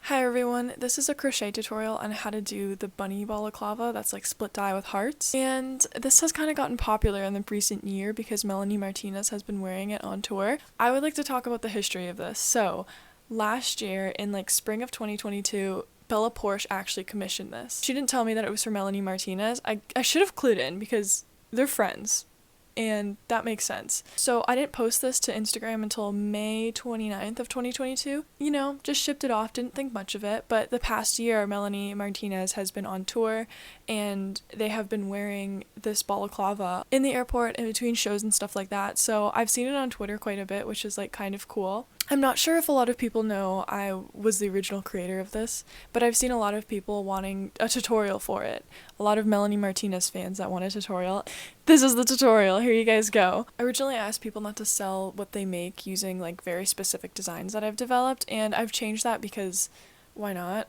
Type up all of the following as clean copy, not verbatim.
Hi everyone, this is a crochet tutorial on how to do the bunny balaclava that's like split dye with hearts. And this has kind of gotten popular in the recent year because Melanie Martinez has been wearing it on tour. I would like to talk about the history of this. So, last year in like spring of 2022, Bella Porsche actually commissioned this. She didn't tell me that it was for Melanie Martinez. I should have clued in because they're friends. And that makes sense. So I didn't post this to Instagram until May 29th of 2022. You know, just shipped it off, didn't think much of it. But the past year, Melanie Martinez has been on tour and they have been wearing this balaclava in the airport in between shows and stuff like that. So I've seen it on Twitter quite a bit, which is like kind of cool. I'm not sure if a lot of people know I was the original creator of this, but I've seen a lot of people wanting a tutorial for it. A lot of Melanie Martinez fans that want a tutorial. This is the tutorial, here you guys go. I originally asked people not to sell what they make using like very specific designs that I've developed, and I've changed that because why not?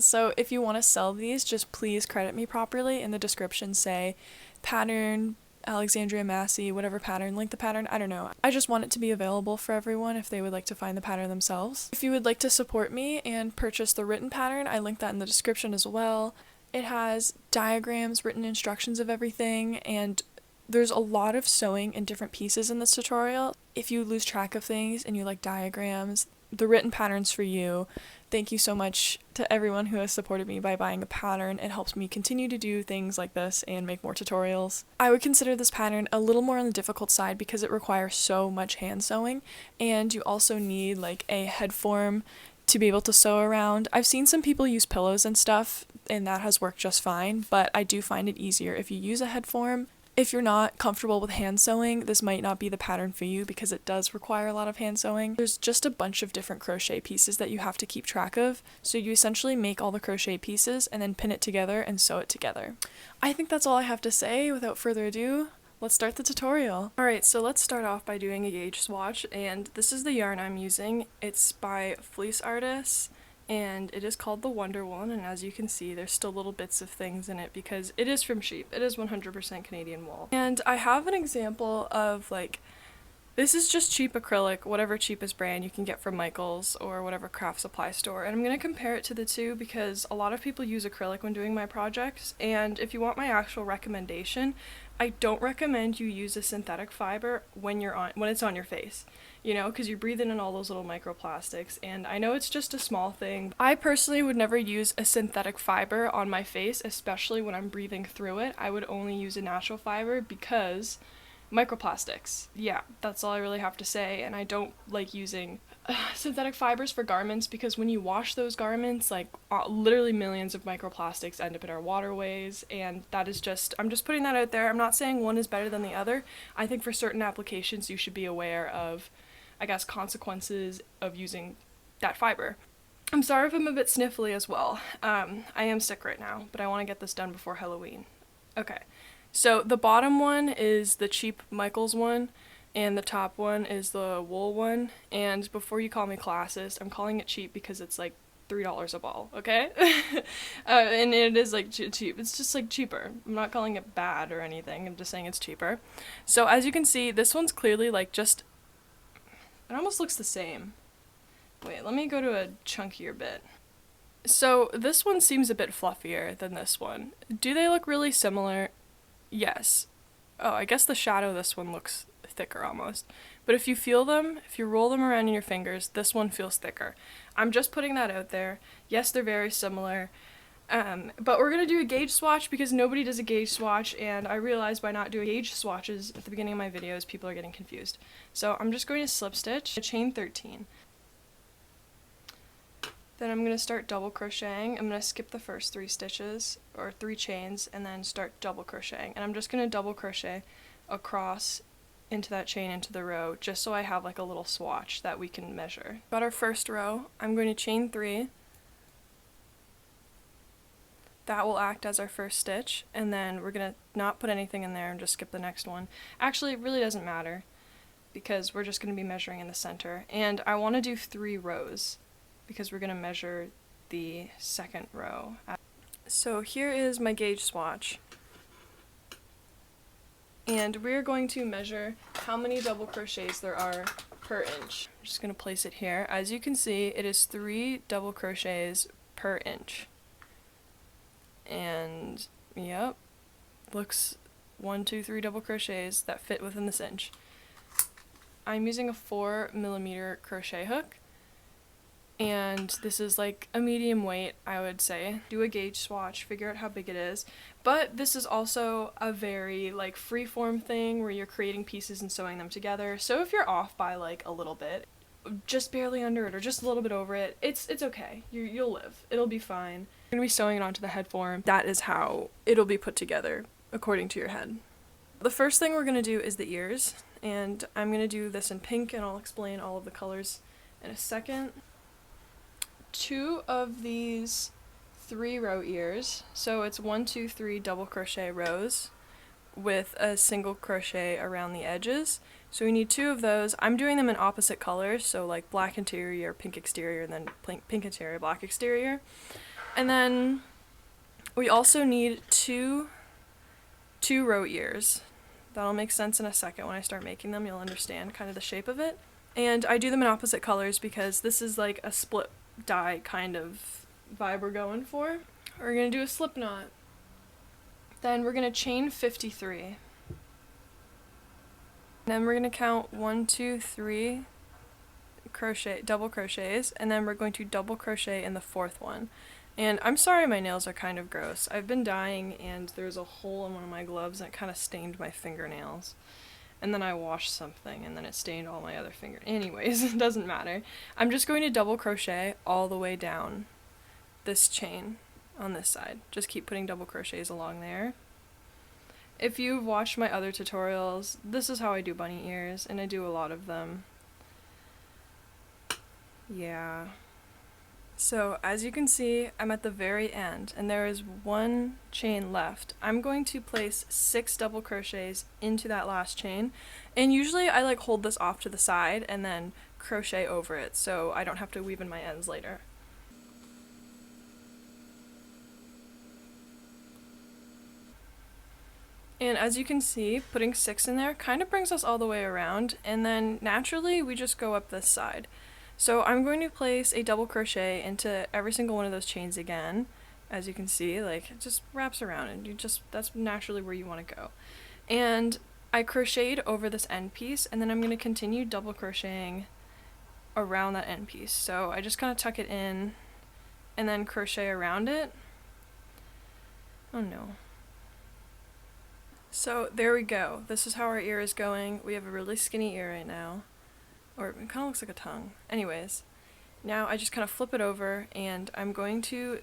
So if you want to sell these, just please credit me properly. In the description say pattern, Alexandria Massey, whatever pattern, link the pattern, I don't know. I just want it to be available for everyone if they would like to find the pattern themselves. If you would like to support me and purchase the written pattern, I link that in the description as well. It has diagrams, written instructions of everything, and there's a lot of sewing in different pieces in this tutorial. If you lose track of things and you like diagrams, the written pattern's for you. Thank you so much to everyone who has supported me by buying a pattern. It helps me continue to do things like this and make more tutorials. I would consider this pattern a little more on the difficult side because it requires so much hand sewing, and you also need like a head form to be able to sew around. I've seen some people use pillows and stuff, and that has worked just fine, but I do find it easier if you use a head form. If you're not comfortable with hand sewing, this might not be the pattern for you because it does require a lot of hand sewing. There's just a bunch of different crochet pieces that you have to keep track of, so you essentially make all the crochet pieces and then pin it together and sew it together. I think that's all I have to say. Without further ado, let's start the tutorial. Alright, so let's start off by doing a gauge swatch, and this is the yarn I'm using. It's by Fleece Artists, and it is called the Wonder One, and as you can see there's still little bits of things in it because it is from sheep. It is 100% Canadian wool. And I have an example of like, this is just cheap acrylic, whatever cheapest brand you can get from Michael's or whatever craft supply store, and I'm going to compare it to the two because a lot of people use acrylic when doing my projects, and if you want my actual recommendation, I don't recommend you use a synthetic fiber when it's on your face, you know, because you're breathing in all those little microplastics, and I know it's just a small thing. I personally would never use a synthetic fiber on my face, especially when I'm breathing through it. I would only use a natural fiber because microplastics. Yeah, that's all I really have to say, and I don't like using synthetic fibers for garments because when you wash those garments, like literally millions of microplastics end up in our waterways, and that is just, I'm just putting that out there. I'm not saying one is better than the other. I think for certain applications you should be aware of, I guess, consequences of using that fiber. I'm sorry if I'm a bit sniffly as well. I am sick right now, but I want to get this done before Halloween. Okay. So the bottom one is the cheap Michael's one, and the top one is the wool one, and before you call me classist, I'm calling it cheap because it's like $3 a ball, okay? And it is like cheap. It's just like cheaper. I'm not calling it bad or anything, I'm just saying it's cheaper. So as you can see, this one's clearly like just, it almost looks the same. Wait, let me go to a chunkier bit. So this one seems a bit fluffier than this one. Do they look really similar? Yes. Oh, I guess the shadow of this one looks thicker almost. But if you feel them, if you roll them around in your fingers, this one feels thicker. I'm just putting that out there. Yes, they're very similar. But we're going to do a gauge swatch because nobody does a gauge swatch, and I realized by not doing gauge swatches at the beginning of my videos, people are getting confused. So I'm just going to slip stitch a chain 13. Then I'm going to start double crocheting. I'm going to skip the first 3 stitches, or 3 chains, and then start double crocheting. And I'm just going to double crochet across into that chain into the row, just so I have like a little swatch that we can measure. Got our first row. I'm going to chain 3. That will act as our first stitch, and then we're going to not put anything in there and just skip the next one. Actually, it really doesn't matter, because we're just going to be measuring in the center. And I want to do 3 rows, because we're going to measure the second row. So here is my gauge swatch, and we're going to measure how many double crochets there are per inch. I'm just going to place it here. As you can see, it is 3 double crochets per inch. And yep, looks 1, 2, 3 double crochets that fit within this inch. I'm using a 4mm crochet hook, and this is like a medium weight, I would say. Do a gauge swatch, figure out how big it is. But this is also a very like freeform thing where you're creating pieces and sewing them together. So if you're off by like a little bit, just barely under it or just a little bit over it, it's okay. You'll live. It'll be fine. You're gonna be sewing it onto the head form. That is how it'll be put together according to your head. The first thing we're gonna do is the ears, and I'm gonna do this in pink, and I'll explain all of the colors in a second. 2 of these 3-row ears, so it's 1, 2, 3 double crochet rows with a single crochet around the edges. So we need 2 of those. I'm doing them in opposite colors, so like black interior, pink exterior, and then pink interior, black exterior. And then we also need 2 2-row ears. That'll make sense in a second. When I start making them, you'll understand kind of the shape of it. And I do them in opposite colors because this is like a split dye kind of vibe we're going for. We're going to do a slip knot. Then we're going to chain 53. Then we're going to count 1, 2, 3 crochet, double crochets, and then we're going to double crochet in the 4th one. And I'm sorry my nails are kind of gross. I've been dyeing and there's a hole in one of my gloves and it kind of stained my fingernails. And then I washed something and then it stained all my other fingers. Anyways, it doesn't matter. I'm just going to double crochet all the way down this chain on this side. Just keep putting double crochets along there. If you've watched my other tutorials, this is how I do bunny ears, and I do a lot of them. Yeah. So as you can see, I'm at the very end and there is 1 chain left. I'm going to place 6 double crochets into that last chain, and usually I like hold this off to the side and then crochet over it so I don't have to weave in my ends later. And as you can see, putting 6 in there kind of brings us all the way around, and then naturally we just go up this side. So I'm going to place a double crochet into every single one of those chains again. As you can see, like, it just wraps around and that's naturally where you want to go. And I crocheted over this end piece, and then I'm going to continue double crocheting around that end piece. So I just kind of tuck it in and then crochet around it. Oh no. So there we go. This is how our ear is going. We have a really skinny ear right now. Or it kind of looks like a tongue. Anyways, now I just kind of flip it over and I'm going to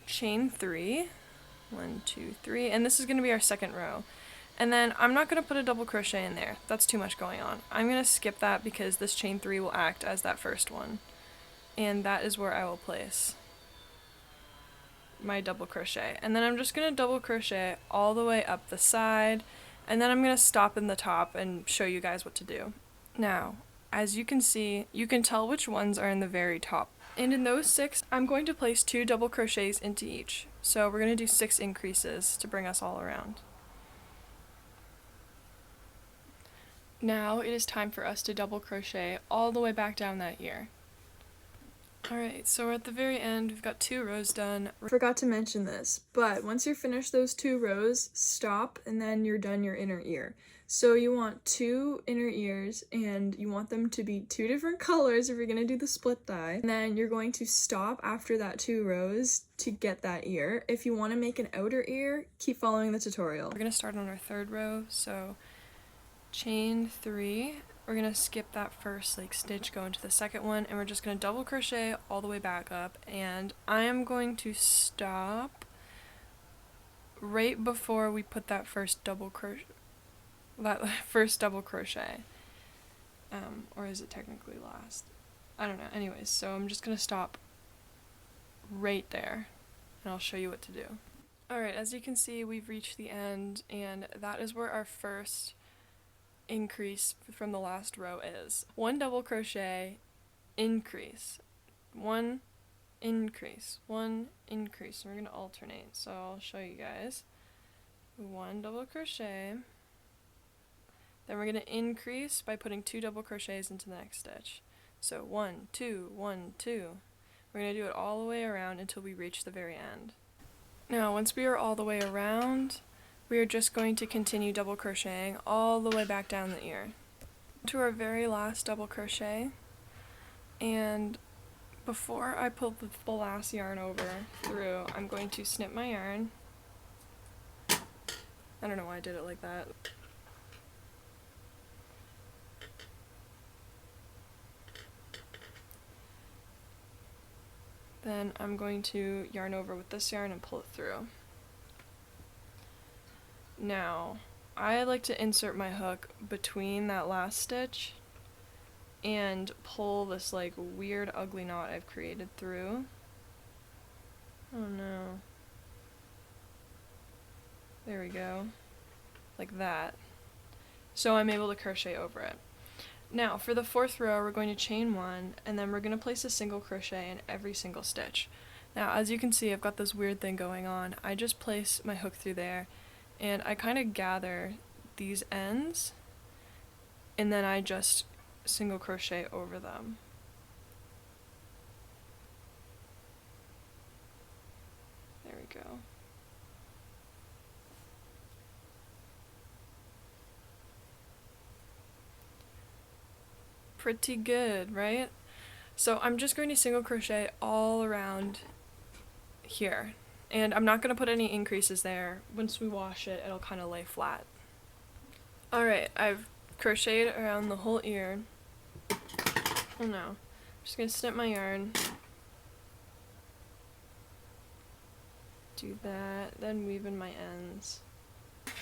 chain 3. 1, 2, 3. And this is going to be our 2nd row. And then I'm not going to put a double crochet in there. That's too much going on. I'm going to skip that because this chain 3 will act as that first one. And that is where I will place my double crochet. And then I'm just going to double crochet all the way up the side. And then I'm going to stop in the top and show you guys what to do. Now, as you can see, you can tell which ones are in the very top. And in those 6, I'm going to place 2 double crochets into each. So we're going to do 6 increases to bring us all around. Now it is time for us to double crochet all the way back down that ear. Alright, so we're at the very end. We've got 2 rows done. I forgot to mention this, but once you're finished those 2 rows, stop and then you're done your inner ear. So you want 2 inner ears, and you want them to be 2 different colors if you're going to do the split dye. And then you're going to stop after that 2 rows to get that ear. If you want to make an outer ear, keep following the tutorial. We're going to start on our 3rd row, so chain 3. We're going to skip that first like stitch, go into the 2nd one, and we're just going to double crochet all the way back up. And I am going to stop right before we put that first double crochet. Or is it technically last? I don't know. Anyways, so I'm just gonna stop right there and I'll show you what to do. Alright, as you can see, we've reached the end, and that is where our first increase from the last row is. 1 double crochet, increase, 1 increase, 1 increase. We're gonna alternate, so I'll show you guys. 1 double crochet, Then we're going to increase by putting 2 double crochets into the next stitch. So 1, 2, 1, 2. We're going to do it all the way around until we reach the very end. Now, once we are all the way around, we are just going to continue double crocheting all the way back down the ear to our very last double crochet. And before I pull the last yarn over through, I'm going to snip my yarn. I don't know why I did it like that. Then I'm going to yarn over with this yarn and pull it through. Now, I like to insert my hook between that last stitch and pull this like weird ugly knot I've created through. Oh no. There we go. Like that. So I'm able to crochet over it. Now, for the 4th row, we're going to chain 1, and then we're going to place a single crochet in every single stitch. Now, as you can see, I've got this weird thing going on. I just place my hook through there, and I kind of gather these ends, and then I just single crochet over them. There we go. Pretty good, right? So I'm just going to single crochet all around here, and I'm not going to put any increases there. Once we wash it, it'll kind of lay flat. Alright, I've crocheted around the whole ear. Oh no. I'm just going to snip my yarn. Do that, then weave in my ends.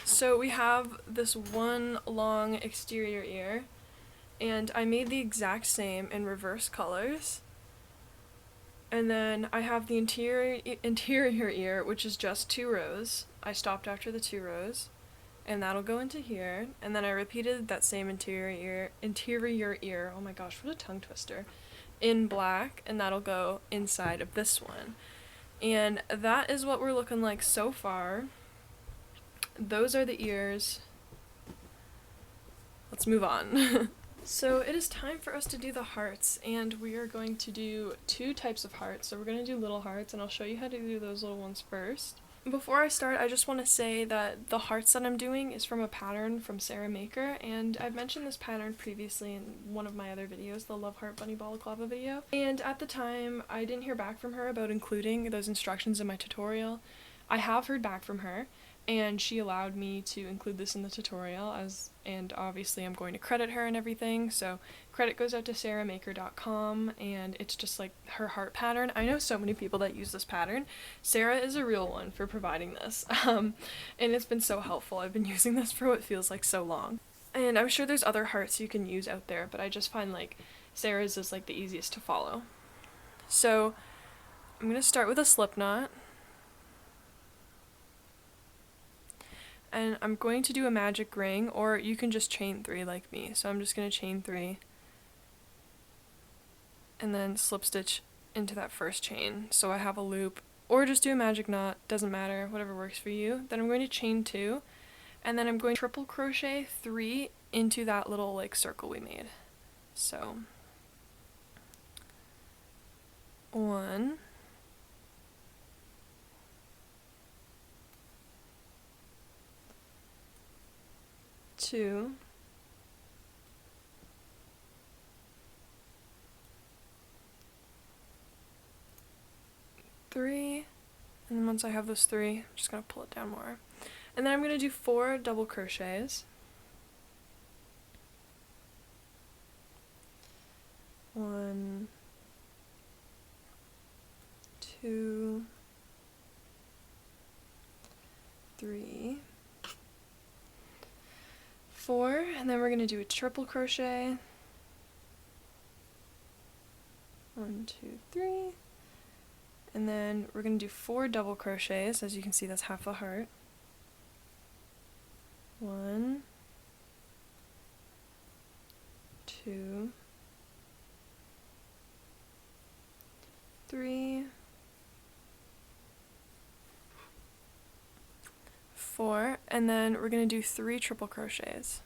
So we have this one long exterior ear, and I made the exact same in reverse colors. And then I have the interior ear, which is just 2 rows. I stopped after the 2 rows, and that'll go into here. And then I repeated that same interior ear, oh my gosh, what a tongue twister, in black, and that'll go inside of this one. And that is what we're looking like so far. Those are the ears. Let's move on. So it is time for us to do the hearts, and we are going to do 2 types of hearts. So we're going to do little hearts, and I'll show you how to do those little ones first. Before I start, I just want to say that the hearts that I'm doing is from a pattern from Sarah Maker, and I've mentioned this pattern previously in one of my other videos, the Love Heart Bunny Balaclava video. And at the time, I didn't hear back from her about including those instructions in my tutorial. I have heard back from her, and she allowed me to include this in the tutorial, and obviously I'm going to credit her and everything, so credit goes out to sarahmaker.com, and it's just like her heart pattern. I know so many people that use this pattern. Sarah is a real one for providing this, and it's been so helpful. I've been using this for what feels like so long. And I'm sure there's other hearts you can use out there, but I just find like Sarah's is like the easiest to follow. So I'm going to start with a slip knot. And I'm going to do a magic ring, or you can just chain 3 like me. So I'm just going to chain 3 and then slip stitch into that first chain. So I have a loop, or just do a magic knot, doesn't matter, whatever works for you. Then I'm going to chain 2, and then I'm going to triple crochet 3 into that little like circle we made. So 1, 2, 3, and then once I have those 3, I'm just going to pull it down more. And then I'm going to do 4 double crochets. 1, 2, 3, 4, and then we're going to do a triple crochet. 1, 2, 3, and then we're going to do 4 double crochets. As you can see, that's half a heart. 1, 2, 3, 4, and then we're going to do 3 triple crochets.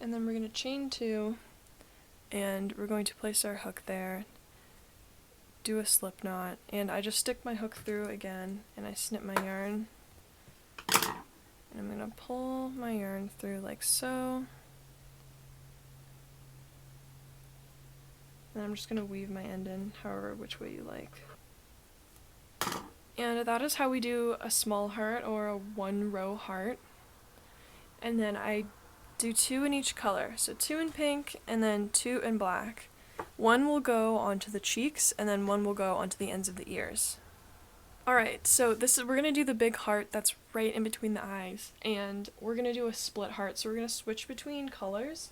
and then we're going to chain 2, and we're going to place our hook there, do a slip knot, and I just stick my hook through again, and I snip my yarn, and I'm going to pull my yarn through like so, and I'm just going to weave my end in however which way you like. And that is how we do a small heart or a 1-row heart. And then I do 2 in each color, so 2 in pink and then 2 in black. 1 will go onto the cheeks and then 1 will go onto the ends of the ears. Alright, so we're gonna do the big heart that's right in between the eyes, and we're gonna do a split heart, so we're gonna switch between colors.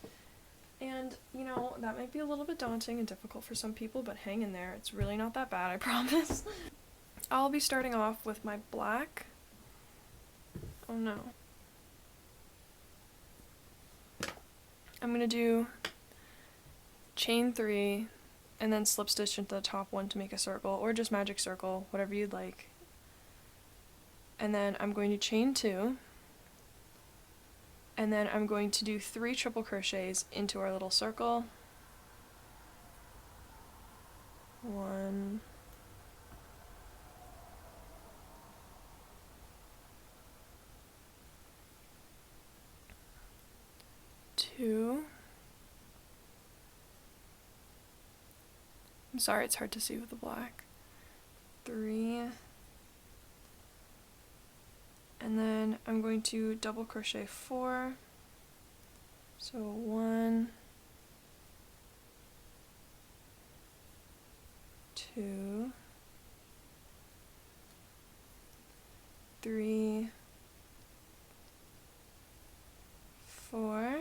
And, you know, that might be a little bit daunting and difficult for some people, but hang in there, it's really not that bad, I promise. I'll be starting off with my black. Oh no. I'm gonna do chain 3 and then slip stitch into the top one to make a circle, or just magic circle, whatever you'd like. And then I'm going to chain 2, and then I'm going to do 3 triple crochets into our little circle. 1, 2, I'm sorry, it's hard to see with the black, 3, and then I'm going to double crochet 4, so 1, 2, 3, 4,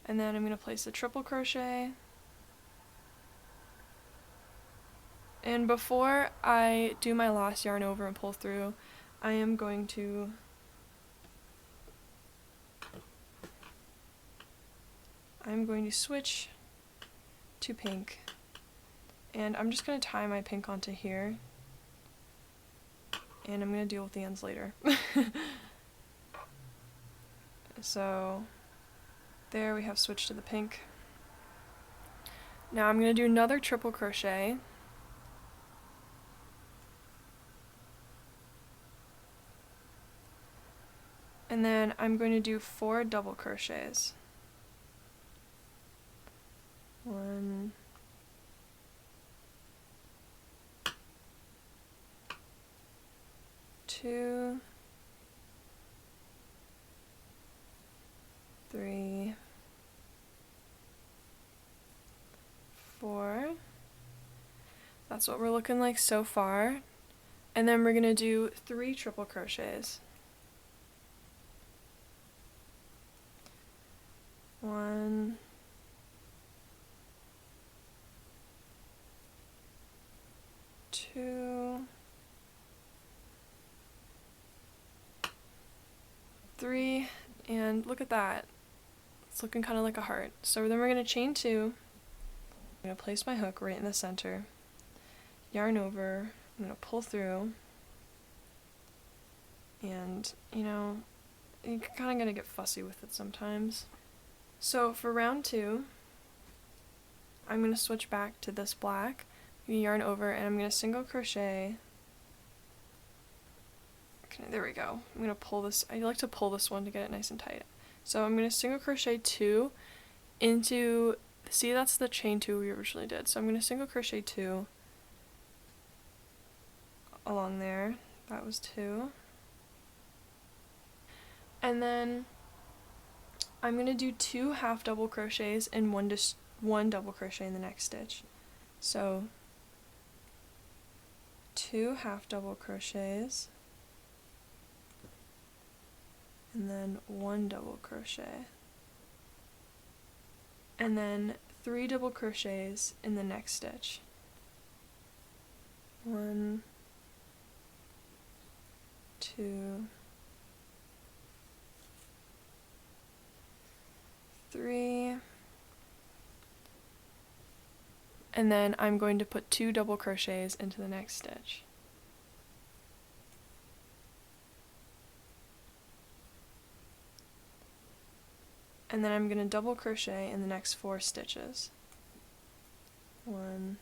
and then I'm going to place a triple crochet. And before I do my last yarn over and pull through, I am going to switch to pink, and I'm just going to tie my pink onto here, and I'm going to deal with the ends later. So there we have switched to the pink. Now I'm going to do another triple crochet, and then I'm going to do 4 double crochets. 1, 2, 3, 4. That's what we're looking like so far. And then we're going to do 3 triple crochets. 1, 2, 3, and look at that. It's looking kind of like a heart. So then we're going to chain 2. I'm going to place my hook right in the center, yarn over, I'm going to pull through, and, you know, you kind of got to get fussy with it sometimes. So for round 2, I'm going to switch back to this black, yarn over, and I'm going to single crochet. Okay, there we go. I'm going to pull this, I like to pull this one to get it nice and tight. So I'm going to single crochet 2 into, see, that's the chain 2 we originally did. So I'm going to single crochet 2 along there. That was 2. And then I'm going to do 2 half double crochets and one double crochet in the next stitch. So 2 half double crochets and then 1 double crochet, and then 3 double crochets in the next stitch. 1, 2, 3, and then I'm going to put 2 double crochets into the next stitch. and then I'm going to double crochet in the next 4 stitches. 1,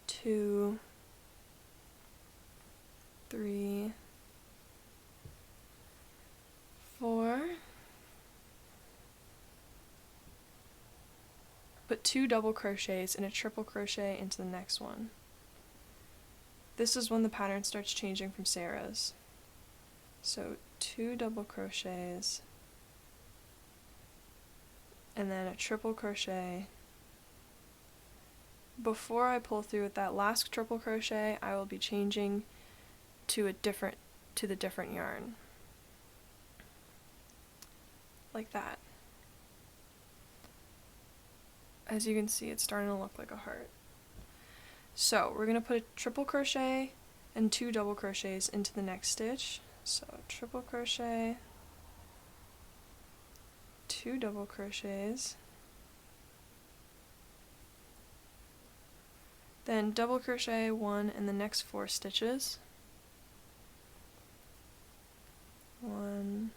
2, 3, 4, put 2 double crochets and a triple crochet into the next one. This is when the pattern starts changing from Sarah's. So 2 double crochets and then a triple crochet. Before I pull through with that last triple crochet, I will be changing to the different yarn. Like that. As you can see, it's starting to look like a heart. So we're going to put a triple crochet and 2 double crochets into the next stitch. So triple crochet, 2 double crochets, then double crochet 1 in the next 4 stitches. 1,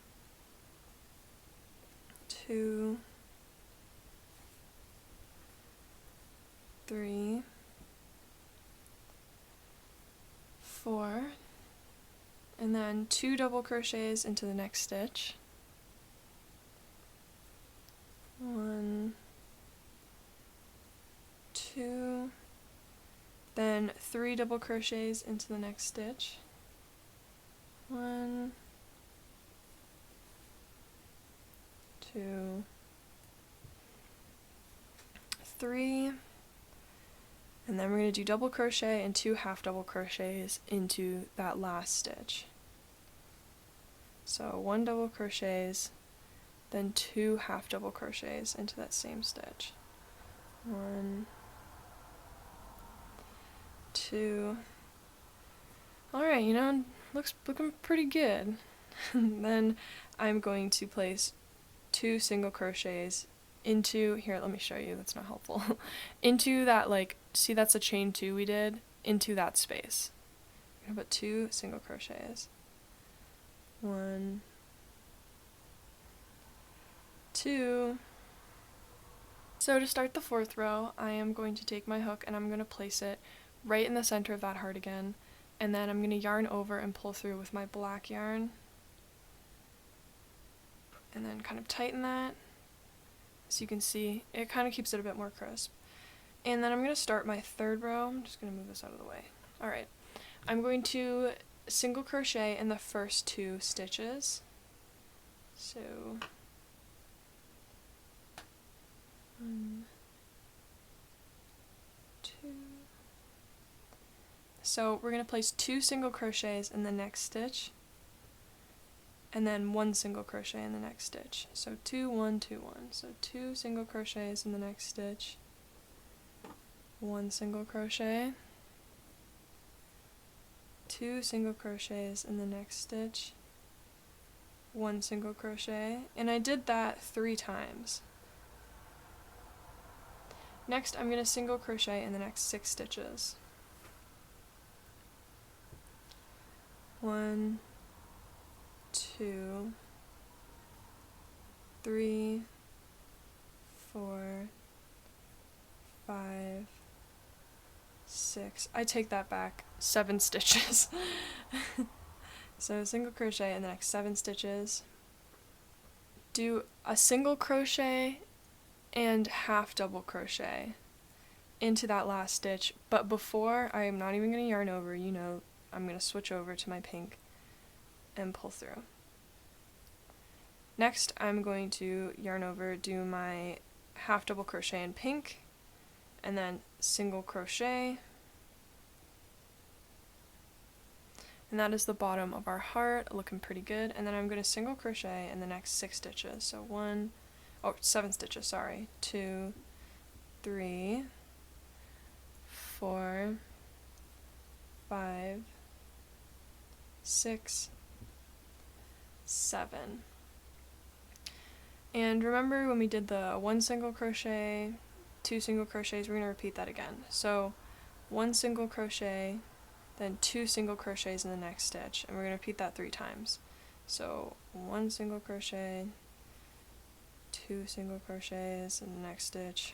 2, 3, 4, and then 2 double crochets into the next stitch. 1, 2, then 3 double crochets into the next stitch. 1, 2, 3, and then we're going to do double crochet and 2 half double crochets into that last stitch. So 1 double crochets, then 2 half double crochets into that same stitch. 1, 2. Alright, looking pretty good. Then I'm going to place 2 single crochets into, here, let me show you, that's not helpful, into that, see that's a chain 2 we did, into that space. I'm going to put 2 single crochets. 1, 2. So to start the 4th row, I am going to take my hook and I'm going to place it right in the center of that heart again, and then I'm going to yarn over and pull through with my black yarn, and then kind of tighten that. So you can see, it kind of keeps it a bit more crisp. And then I'm going to start my 3rd row. I'm just going to move this out of the way. Alright, I'm going to single crochet in the first 2 stitches. So, 1, 2. So we're going to place 2 single crochets in the next stitch, and then 1 single crochet in the next stitch. So 2, 1, 2, 1. So 2 single crochets in the next stitch, 1 single crochet, 2 single crochets in the next stitch, 1 single crochet, and I did that 3 times. Next, I'm going to single crochet in the next 6 stitches. 1, 2, 3, 4, 5, 6. I take that back. 7 stitches. So single crochet in the next 7 stitches. Do a single crochet and half double crochet into that last stitch, but before, I am not even going to yarn over, I'm going to switch over to my pink and pull through. Next, I'm going to yarn over, do my half double crochet in pink, and then single crochet, and that is the bottom of our heart, looking pretty good. And then I'm going to single crochet in the next 6 stitches, so 7 stitches, sorry, 2, 3, 4, 5, 6, 7. And remember when we did the 1 single crochet, 2 single crochets, we're going to repeat that again. So 1 single crochet, then 2 single crochets in the next stitch, and we're going to repeat that 3 times. So 1 single crochet, 2 single crochets in the next stitch,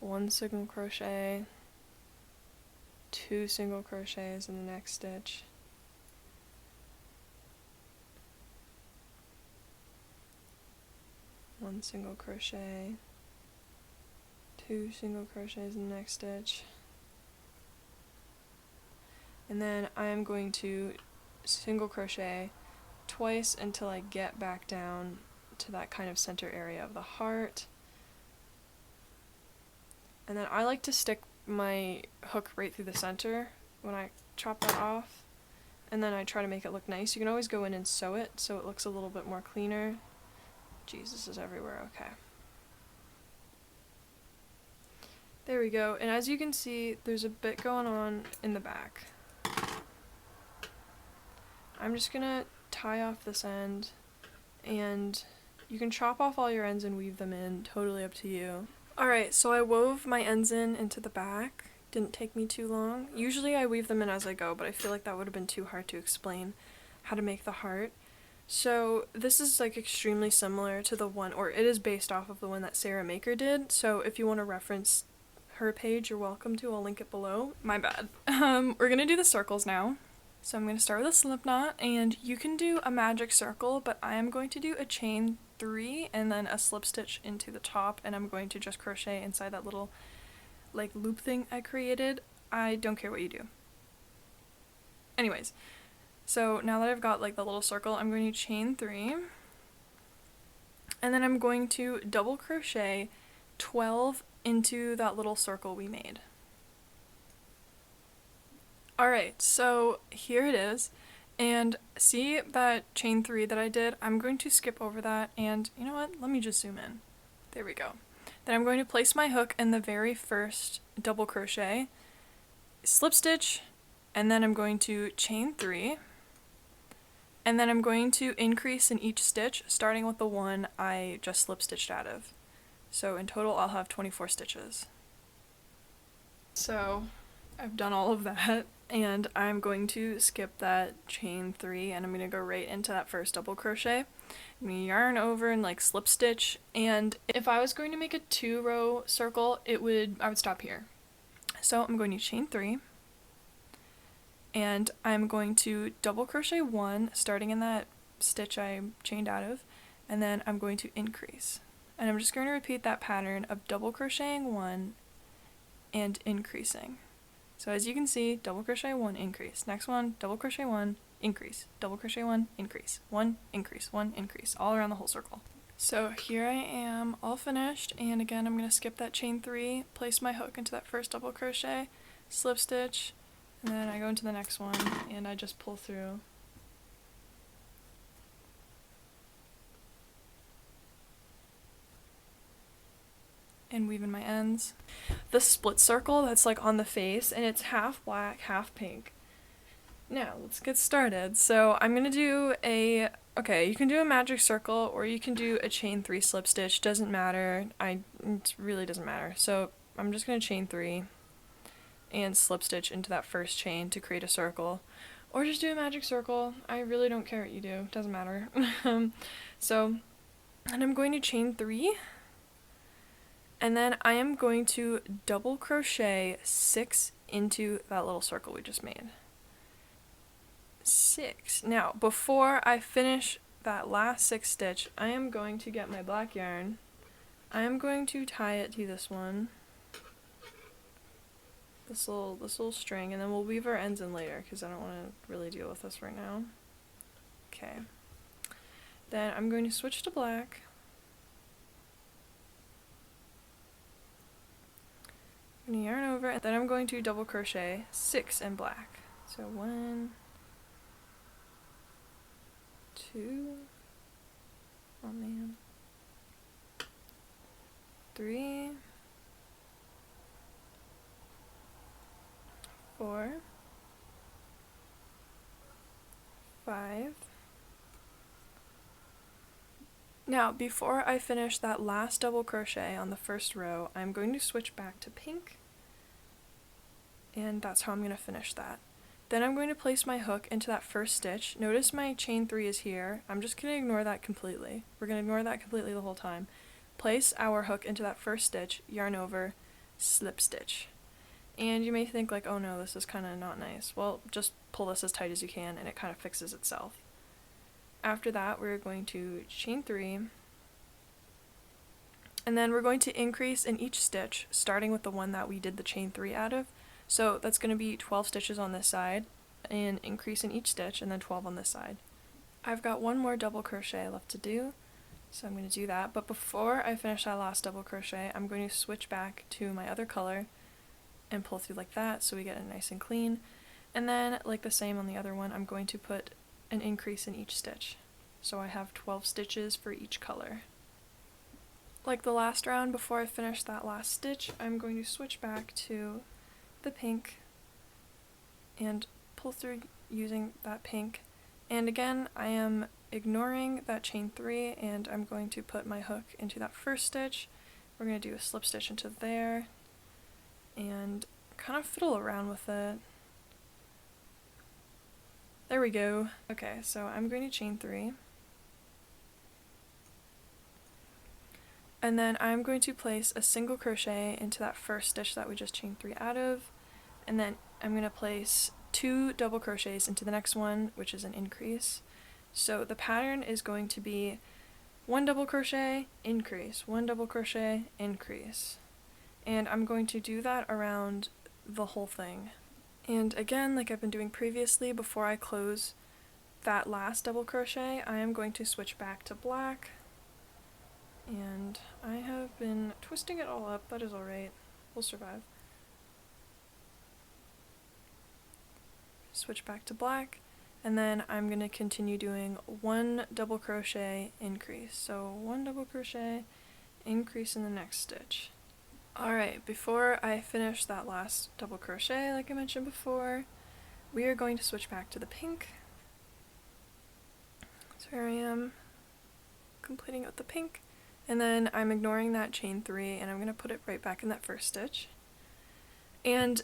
1 single crochet, 2 single crochets in the next stitch, 1 single crochet, 2 single crochets in the next stitch, and then I am going to single crochet twice until I get back down to that kind of center area of the heart. And then I like to stick my hook right through the center when I chop that off, and then I try to make it look nice. You can always go in and sew it so it looks a little bit more cleaner. Jesus is everywhere, okay. There we go, and as you can see, there's a bit going on in the back. I'm just gonna tie off this end, and you can chop off all your ends and weave them in, totally up to you. Alright, so I wove my ends into the back. Didn't take me too long. Usually I weave them in as I go, but I feel like that would have been too hard to explain how to make the heart. So this is like extremely similar to the one, or it is based off of the one that Sarah Maker did, so if you want to reference her page, you're welcome to. I'll link it below. My bad. We're gonna do the circles now. So I'm going to start with a slip knot, and you can do a magic circle, but I am going to do a chain 3 and then a slip stitch into the top, and I'm going to just crochet inside that little like loop thing I created. I don't care what you do. Anyways, so now that I've got like the little circle, I'm going to chain 3, and then I'm going to double crochet 12 into that little circle we made. Alright, so here it is, and see that chain 3 that I did? I'm going to skip over that, and you know what, let me just zoom in. There we go. Then I'm going to place my hook in the very first double crochet, slip stitch, and then I'm going to chain 3, and then I'm going to increase in each stitch, starting with the one I just slip stitched out of. So in total I'll have 24 stitches. So I've done all of that, and I'm going to skip that chain 3, and I'm going to go right into that first double crochet. I'm going to yarn over and like slip stitch, and if I was going to make a 2-row circle, I would stop here. So I'm going to chain 3, and I'm going to double crochet 1 starting in that stitch I chained out of, and then I'm going to increase. And I'm just going to repeat that pattern of double crocheting 1 and increasing. So as you can see, double crochet 1, increase. Next one, double crochet 1, increase. Double crochet 1, increase. 1, increase, 1, increase, all around the whole circle. So here I am, all finished, and again I'm going to skip that chain 3, place my hook into that first double crochet, slip stitch, and then I go into the next one, and I just pull through. And weave in my ends. The split circle that's like on the face, and it's half black, half pink. Now, let's get started. So I'm gonna do you can do a magic circle, or you can do a chain 3 slip stitch, doesn't matter. It really doesn't matter. So I'm just gonna chain 3 and slip stitch into that first chain to create a circle, or just do a magic circle. I really don't care what you do, doesn't matter. And I'm going to chain 3, and then I am going to double crochet 6 into that little circle we just made. 6. Now, before I finish that last 6 stitch, I am going to get my black yarn. I am going to tie it to this one, this little string, and then we'll weave our ends in later because I don't want to really deal with this right now. Okay. Then I'm going to switch to black. I'm going to yarn over, and then I'm going to double crochet 6 in black. So 1, 2, oh man, 3, 4, 5. Now, before I finish that last double crochet on the first row, I'm going to switch back to pink, and that's how I'm going to finish that. Then I'm going to place my hook into that first stitch. Notice my chain 3 is here. I'm just going to ignore that completely. We're going to ignore that completely the whole time. Place our hook into that first stitch, yarn over, slip stitch. And you may think like, oh no, this is kind of not nice. Well, just pull this as tight as you can and it kind of fixes itself. After that, we're going to chain 3, and then we're going to increase in each stitch, starting with the one that we did the chain 3 out of. So that's going to be 12 stitches on this side, and increase in each stitch, and then 12 on this side. I've got one more double crochet left to do, so I'm going to do that. But before I finish that last double crochet, I'm going to switch back to my other color and pull through like that so we get it nice and clean. And then, like the same on the other one, I'm going to put an increase in each stitch. So I have 12 stitches for each color. Like the last round, before I finish that last stitch, I'm going to switch back to the pink and pull through using that pink. And again, I am ignoring that chain 3 and I'm going to put my hook into that first stitch. We're going to do a slip stitch into there and kind of fiddle around with it. There we go. Okay, so I'm going to chain 3. And then I'm going to place a single crochet into that first stitch that we just chained 3 out of, and then I'm going to place 2 double crochets into the next one, which is an increase. So the pattern is going to be 1 double crochet, increase, 1 double crochet, increase. And I'm going to do that around the whole thing. And again, like I've been doing previously, before I close that last double crochet, I am going to switch back to black. And I have been twisting it all up, that is alright, we'll survive. Switch back to black, and then I'm going to continue doing 1 double crochet, increase. So 1 double crochet, increase in the next stitch. Alright, before I finish that last double crochet, like I mentioned before, we are going to switch back to the pink. So here I am, completing out the pink. And then I'm ignoring that chain 3 and I'm going to put it right back in that first stitch. And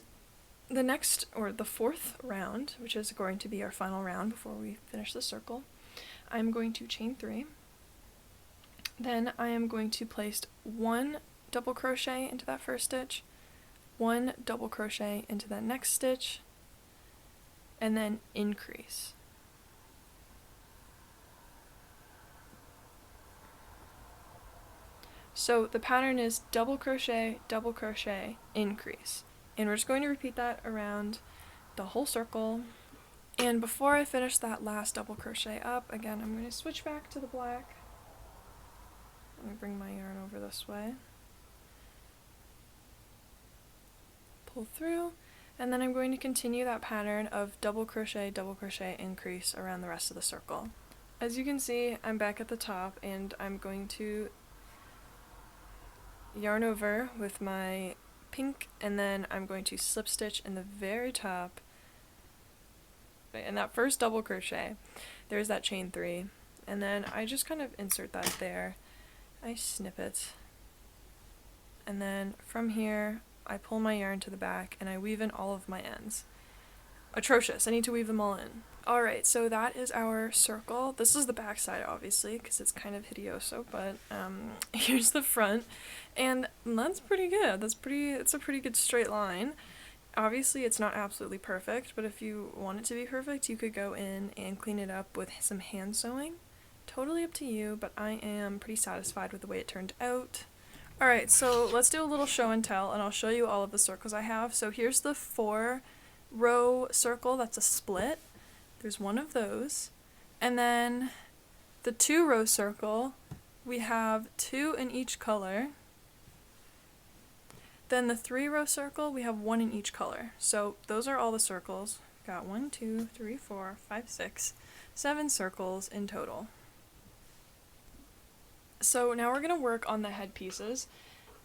the next, or the 4th round, which is going to be our final round before we finish the circle, I'm going to chain 3. Then I am going to place 1 double crochet into that first stitch, 1 double crochet into that next stitch, and then increase. So the pattern is double crochet, increase. And we're just going to repeat that around the whole circle. And before I finish that last double crochet up, again, I'm going to switch back to the black. Let me bring my yarn over this way. Pull through, and then I'm going to continue that pattern of double crochet, increase around the rest of the circle. As you can see, I'm back at the top, and I'm going to yarn over with my pink, and then I'm going to slip stitch in the very top. In that first double crochet, there's that chain 3, and then I just kind of insert that there. I snip it, and then from here I pull my yarn to the back and I weave in all of my ends. Atrocious, I need to weave them all in. Alright, so that is our circle. This is the back side, obviously, because it's kind of hideoso, but here's the front, and that's pretty good. It's a pretty good straight line. Obviously, it's not absolutely perfect, but if you want it to be perfect, you could go in and clean it up with some hand sewing. Totally up to you, but I am pretty satisfied with the way it turned out. Alright, so let's do a little show and tell, and I'll show you all of the circles I have. So here's the 4-row circle that's a split. There's one of those. And then the 2-row circle, we have 2 in each color. Then the 3-row circle, we have 1 in each color. So those are all the circles. Got 1, 2, 3, 4, 5, 6, 7 circles in total. So now we're going to work on the head pieces.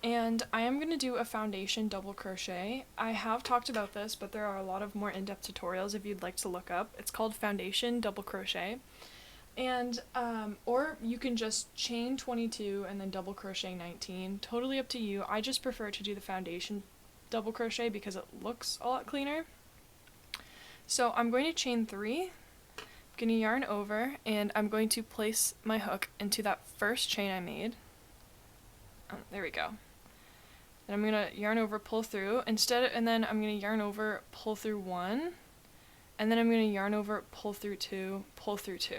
And I am going to do a foundation double crochet. I have talked about this, but there are a lot of more in-depth tutorials if you'd like to look up. It's called foundation double crochet. And, or you can just chain 22 and then double crochet 19. Totally up to you. I just prefer to do the foundation double crochet because it looks a lot cleaner. So I'm going to chain 3, I'm going to yarn over, and I'm going to place my hook into that first chain I made. There we go. And I'm going to yarn over, pull through, and then I'm going to yarn over, pull through 1, and then I'm going to yarn over, pull through 2, pull through 2.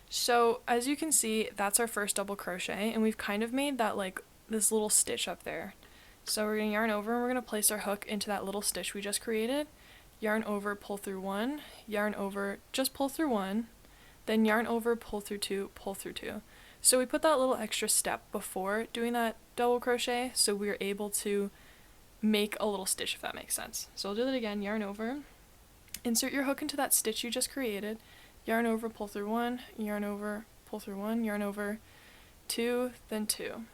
So as you can see, that's our first double crochet, and we've kind of made that like this little stitch up there. So we're going to yarn over, and we're going to place our hook into that little stitch we just created, yarn over, pull through 1, yarn over, just pull through 1, then yarn over, pull through 2, pull through 2. So we put that little extra step before doing that double crochet, so we are able to make a little stitch, if that makes sense. So I'll do that again, yarn over, insert your hook into that stitch you just created, yarn over, pull through 1, yarn over, pull through 1, yarn over, 2, then 2.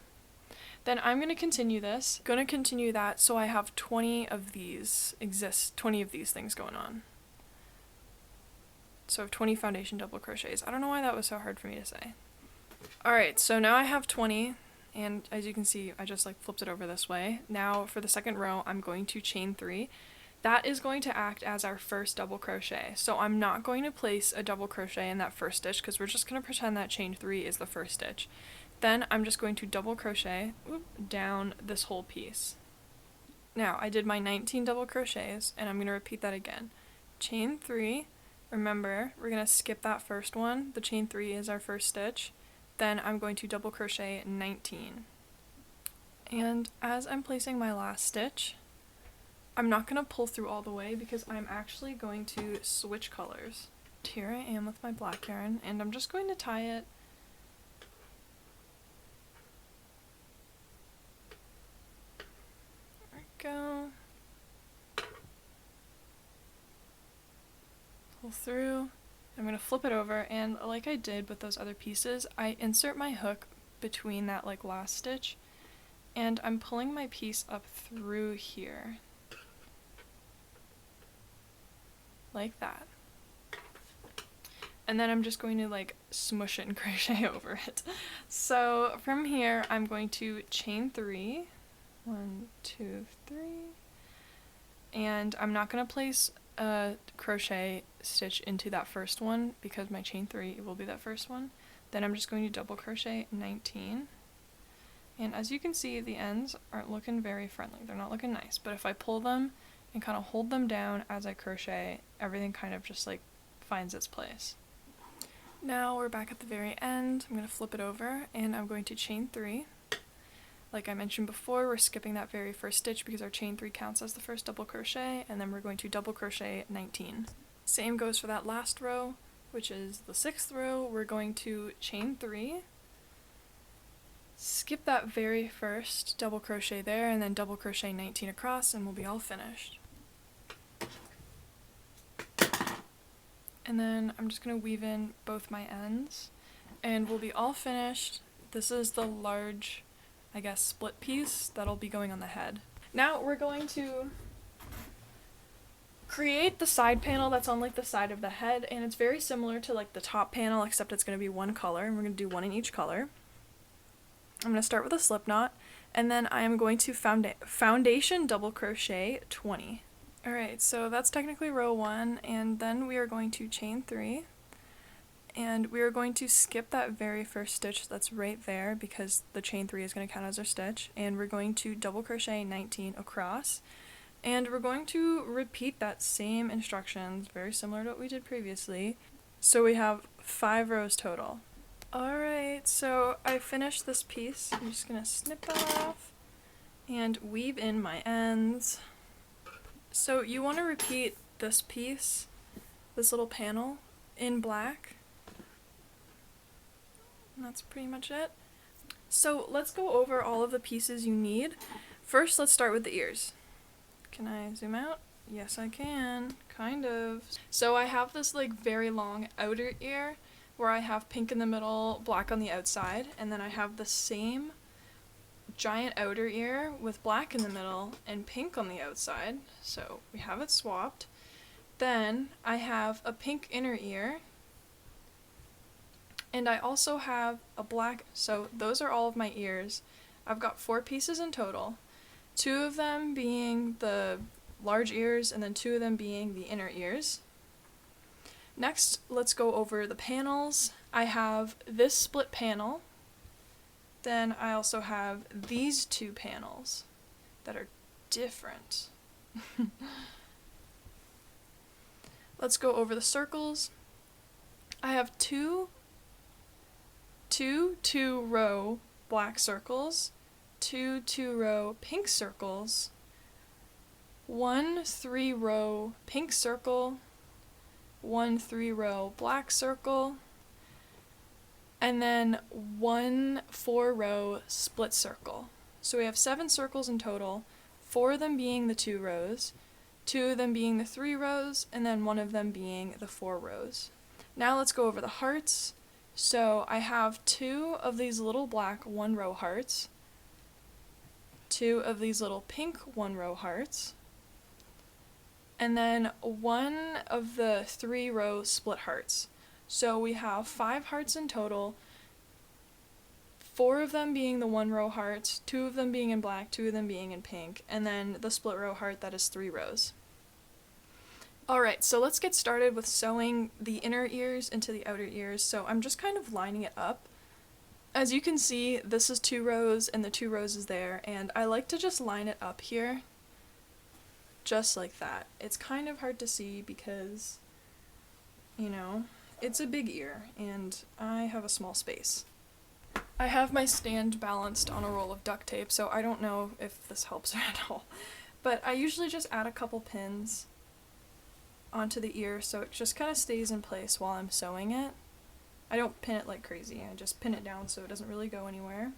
Then I'm going to continue this, that so I have 20 of these things going on. So I have 20 foundation double crochets. I don't know why that was so hard for me to say. Alright, so now I have 20, and as you can see, I just like flipped it over this way. Now for the second row, I'm going to chain 3. That is going to act as our first double crochet. So I'm not going to place a double crochet in that first stitch because we're just going to pretend that chain 3 is the first stitch. Then I'm just going to double crochet down this whole piece. Now I did my 19 double crochets, and I'm going to repeat that again. Chain 3, remember we're going to skip that first one, the chain 3 is our first stitch. Then I'm going to double crochet 19. And as I'm placing my last stitch, I'm not going to pull through all the way because I'm actually going to switch colors. Here I am with my black yarn, and I'm just going to tie it go, pull through, I'm going to flip it over, and like I did with those other pieces, I insert my hook between that like last stitch, and I'm pulling my piece up through here, like that. And then I'm just going to like smush it and crochet over it. So from here, I'm going to chain 3, 1, 2, 3, and I'm not going to place a crochet stitch into that first one because my chain 3 will be that first one. Then I'm just going to double crochet 19, and as you can see, the ends aren't looking very friendly, they're not looking nice, but if I pull them and kind of hold them down as I crochet, everything kind of just like finds its place. Now we're back at the very end. I'm going to flip it over, and I'm going to chain 3. Like I mentioned before, we're skipping that very first stitch because our chain 3 counts as the first double crochet, and then we're going to double crochet 19. Same goes for that last row, which is the 6th row. We're going to chain 3, skip that very first double crochet there, and then double crochet 19 across, and we'll be all finished. And then I'm just going to weave in both my ends, and we'll be all finished. This is the large, I guess, split piece that'll be going on the head. Now we're going to create the side panel that's on like the side of the head, and it's very similar to like the top panel, except it's going to be one color, and we're going to do one in each color. I'm going to start with a slip knot, and then I am going to foundation double crochet 20. Alright, so that's technically row 1, and then we are going to chain 3, and we are going to skip that very first stitch that's right there because the chain 3 is going to count as our stitch, and we're going to double crochet 19 across, and we're going to repeat that same instructions, very similar to what we did previously, so we have 5 rows total. Alright, so I finished this piece. I'm just going to snip that off and weave in my ends. So you want to repeat this piece, this little panel, in black. And that's pretty much it. So let's go over all of the pieces you need. First, let's start with the ears. Can I zoom out? Yes, I can. Kind of. So I have this like very long outer ear where I have pink in the middle, black on the outside, and then I have the same giant outer ear with black in the middle and pink on the outside, so we have it swapped. Then I have a pink inner ear, and I also have a black, so those are all of my ears. I've got 4 pieces in total, 2 of them being the large ears and then 2 of them being the inner ears. Next, let's go over the panels. I have this split panel. Then I also have these two panels that are different. Let's go over the circles. I have two 2-row black circles, two 2-row pink circles, one 3-row pink circle, one 3-row black circle, and then one 4-row split circle. So we have 7 circles in total, 4 of them being the 2 rows, 2 of them being the 3 rows, and then 1 of them being the 4 rows. Now let's go over the hearts. So I have 2 of these little black 1-row hearts, 2 of these little pink 1-row hearts, and then 1 of the 3-row split hearts. So we have 5 hearts in total, 4 of them being the 1-row hearts, 2 of them being in black, 2 of them being in pink, and then the split row heart that is 3 rows. Alright, so let's get started with sewing the inner ears into the outer ears. So I'm just kind of lining it up. As you can see, this is 2 rows and the 2 rows is there, and I like to just line it up here, just like that. It's kind of hard to see because, you know, it's a big ear and I have a small space. I have my stand balanced on a roll of duct tape, so I don't know if this helps at all. But I usually just add a couple pins onto the ear so it just kind of stays in place while I'm sewing it. I don't pin it like crazy, I just pin it down so it doesn't really go anywhere.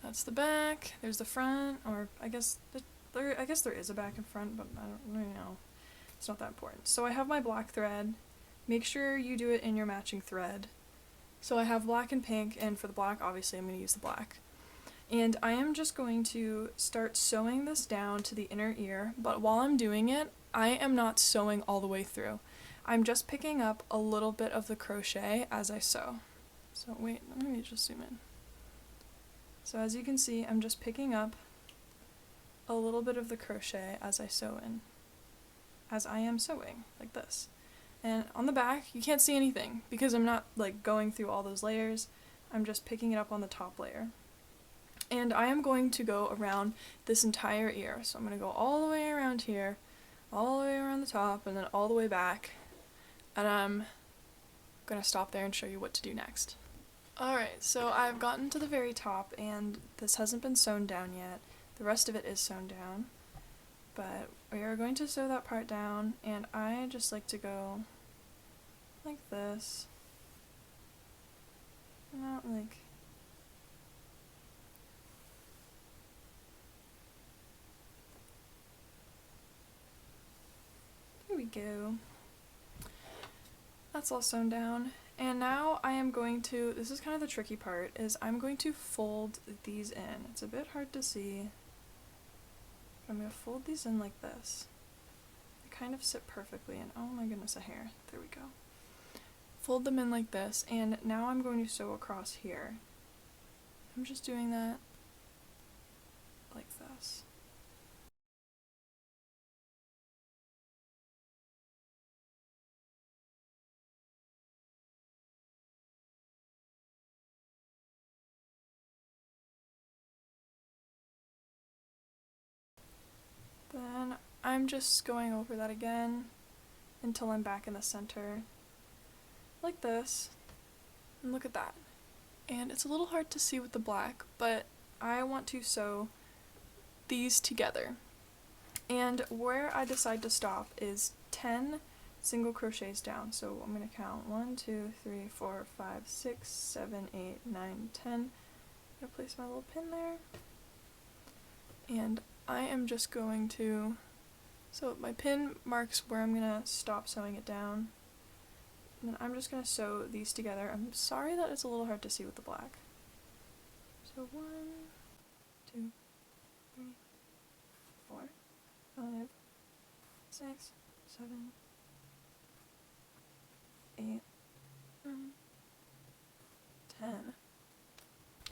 That's the back, there's the front, or I guess there is a back and front, but I don't really know. It's not that important. So I have my black thread. Make sure you do it in your matching thread. So I have black and pink, and for the black, obviously I'm going to use the black. And I am just going to start sewing this down to the inner ear, but while I'm doing it, I am not sewing all the way through. I'm just picking up a little bit of the crochet as I sew. So wait, let me just zoom in. So as you can see, I'm just picking up a little bit of the crochet as I sew in. As I am sewing, like this. And on the back, you can't see anything because I'm not like going through all those layers. I'm just picking it up on the top layer. And I am going to go around this entire ear. So I'm going to go all the way around here, all the way around the top, and then all the way back. And I'm going to stop there and show you what to do next. Alright, so I've gotten to the very top, and this hasn't been sewn down yet. The rest of it is sewn down. But we are going to sew that part down, and I just like to go like this. Not like... Here we go. That's all sewn down. And now I am going to, this is kind of the tricky part, is I'm going to fold these in. It's a bit hard to see. I'm going to fold these in like this. They kind of sit perfectly in, oh my goodness, a hair. There we go. Fold them in like this, and now I'm going to sew across here. I'm just doing that like this. Then I'm just going over that again until I'm back in the center, like this, and look at that. And it's a little hard to see with the black, but I want to sew these together. And where I decide to stop is 10 single crochets down. So I'm going to count 1, 2, 3, 4, 5, 6, 7, 8, 9, 10. I'm going to place my little pin there. And I am just going to, so my pin marks where I'm going to stop sewing it down. And then I'm just going to sew these together. I'm sorry that it's a little hard to see with the black. So 1, 2, 3, 4, 5, 6, 7, 8, 9, 10.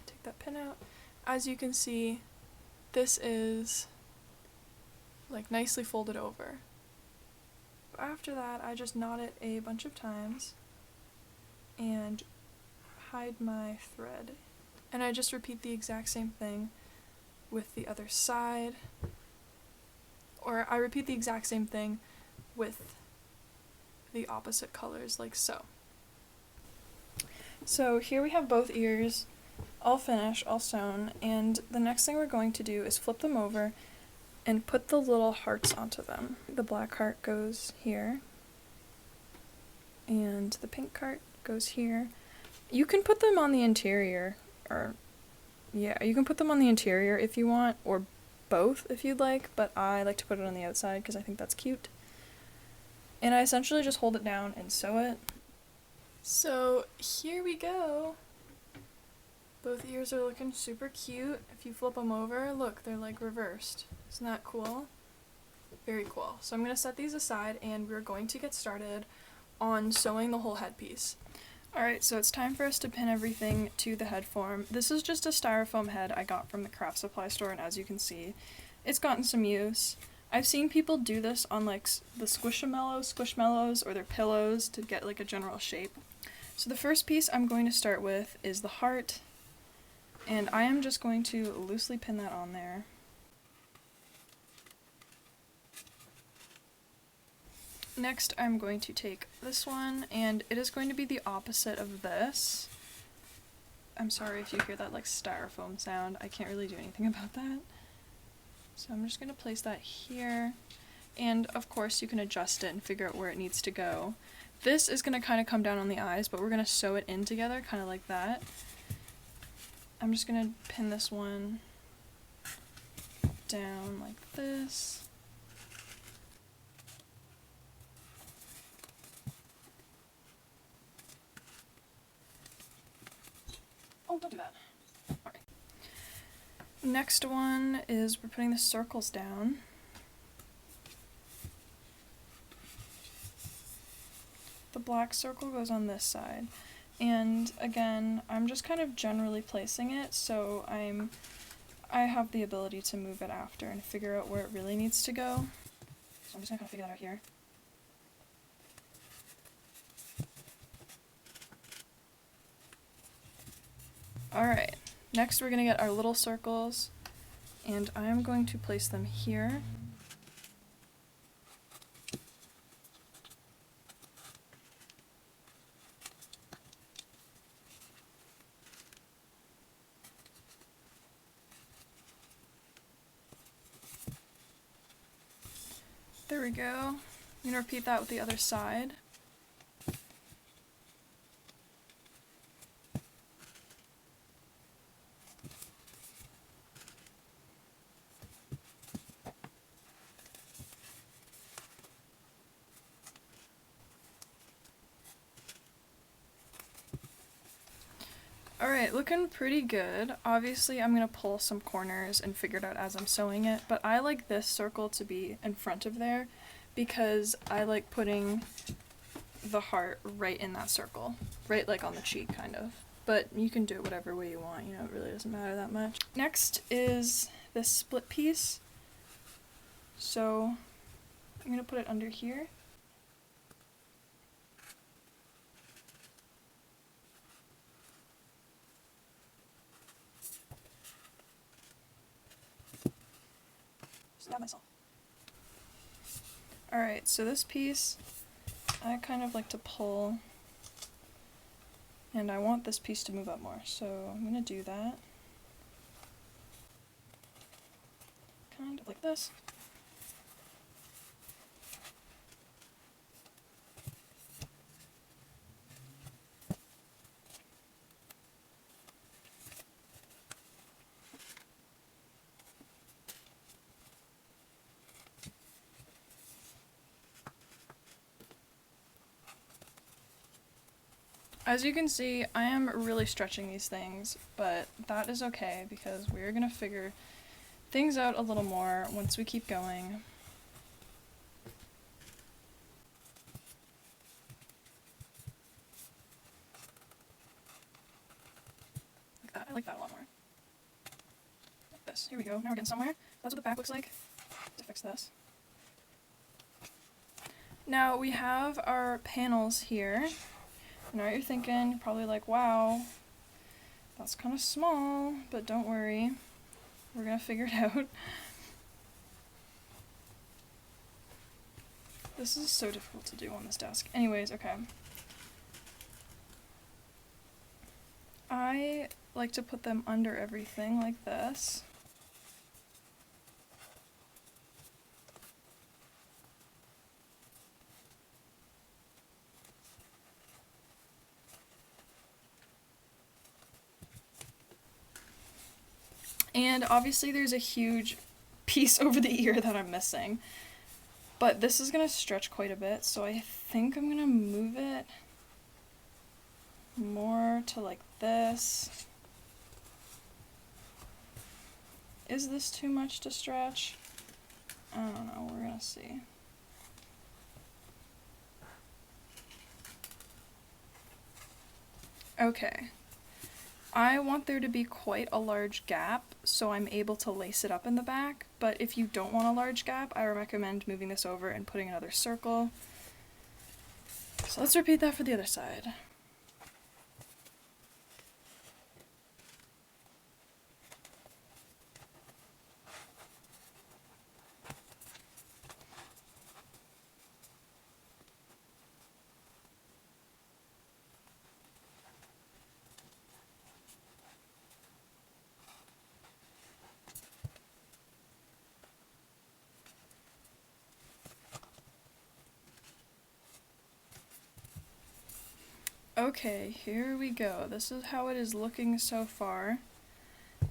Take that pin out. As you can see, this is like nicely folded over. after that, I just knot it a bunch of times and hide my thread. And I just repeat the exact same thing with the other side. Or I repeat the exact same thing with the opposite colors, like so. So here we have both ears all finished, all sewn, and the next thing we're going to do is flip them over and put the little hearts onto them. The black heart goes here, and the pink heart goes here. You can put them on the interior, or yeah, you can put them on the interior if you want, or both if you'd like, but I like to put it on the outside because I think that's cute. And I essentially just hold it down and sew it. So here we go. Both ears are looking super cute. If you flip them over, look, they're like reversed. Isn't that cool? Very cool. So I'm going to set these aside and we're going to get started on sewing the whole headpiece. Alright, so it's time for us to pin everything to the head form. This is just a styrofoam head I got from the craft supply store, and as you can see, it's gotten some use. I've seen people do this on like the Squishmallows or their pillows to get like a general shape. So the first piece I'm going to start with is the heart, and I am just going to loosely pin that on there. Next, I'm going to take this one, and it is going to be the opposite of this. I'm sorry if you hear that like styrofoam sound, I can't really do anything about that. So I'm just going to place that here, and of course you can adjust it and figure out where it needs to go. This is going to kind of come down on the eyes, but we're going to sew it in together, kind of like that. I'm just going to pin this one down like this. Oh, don't do that. Alright. Next one is we're putting the circles down. The black circle goes on this side. And again, I'm just kind of generally placing it, so I have the ability to move it after and figure out where it really needs to go. So I'm just gonna kind of figure that out here. Alright, next we're going to get our little circles, and I'm going to place them here. There we go. I'm going to repeat that with the other side. Alright, looking pretty good. Obviously I'm going to pull some corners and figure it out as I'm sewing it, but I like this circle to be in front of there because I like putting the heart right in that circle, right like on the cheek kind of. But you can do it whatever way you want, you know, it really doesn't matter that much. Next is this split piece. So I'm going to put it under here. Myself. Alright, so this piece I kind of like to pull, and I want this piece to move up more, so I'm going to do that. Kind of like this. As you can see, I am really stretching these things, but that is okay because we're going to figure things out a little more once we keep going. Like that. I like that a lot more. Like this. Here we go. Now we're getting somewhere. That's what the back looks like. To fix this. Now we have our panels here. I know what you're thinking, you're probably like, wow, that's kind of small, but don't worry, we're gonna figure it out. This is so difficult to do on this desk. Anyways, okay. I like to put them under everything like this. And obviously there's a huge piece over the ear that I'm missing. But this is going to stretch quite a bit, so I think I'm going to move it more to like this. Is this too much to stretch? I don't know, we're going to see. Okay. I want there to be quite a large gap so I'm able to lace it up in the back, but if you don't want a large gap, I recommend moving this over and putting another circle. So let's repeat that for the other side. Okay, here we go. This is how it is looking so far.